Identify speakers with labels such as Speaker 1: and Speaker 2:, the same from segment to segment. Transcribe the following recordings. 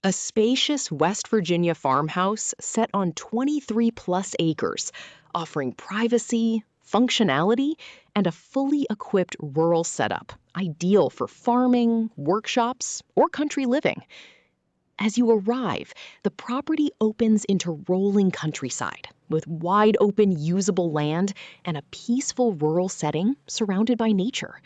Speaker 1: A spacious West Virginia farmhouse set on 23-plus acres, offering privacy, functionality, and a fully equipped rural setup, ideal for farming, workshops, or country living. As you arrive, the property opens into rolling countryside with wide open usable land and a peaceful rural setting surrounded by nature.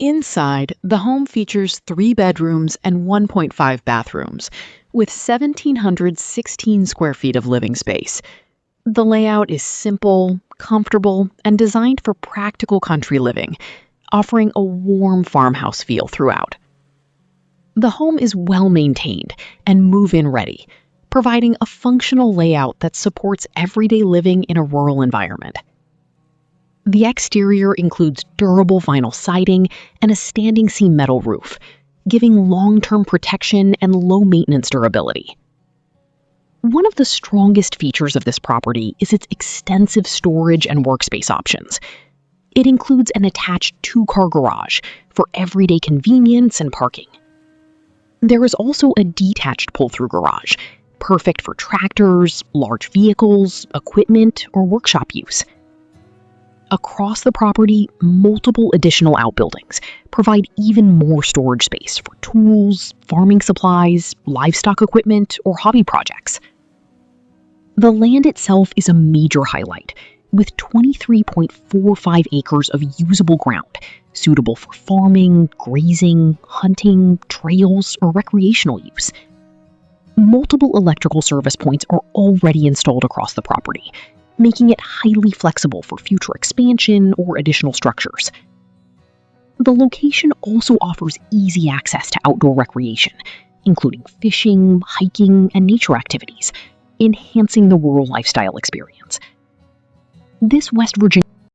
Speaker 1: Inside, the home features 3 bedrooms and 1.5 bathrooms, with 1,716 square feet of living space. The layout is simple, comfortable, and designed for practical country living, offering a warm farmhouse feel throughout. The home is well maintained and move-in ready, providing a functional layout that supports everyday living in a rural environment. The exterior includes durable vinyl siding and a standing seam metal roof, giving long-term protection and low-maintenance durability. One of the strongest features of this property is its extensive storage and workspace options. It includes an attached 2-car garage for everyday convenience and parking. There is also a detached pull-through garage, perfect for tractors, large vehicles, equipment, or workshop use. Across the property, multiple additional outbuildings provide even more storage space for tools, farming supplies, livestock equipment, or hobby projects. The land itself is a major highlight, with 23.45 acres of usable ground, suitable for farming, grazing, hunting, trails, or recreational use. Multiple electrical service points are already installed across the property, making it highly flexible for future expansion or additional structures. The location also offers easy access to outdoor recreation, including fishing, hiking, and nature activities, enhancing the rural lifestyle experience. This West Virginia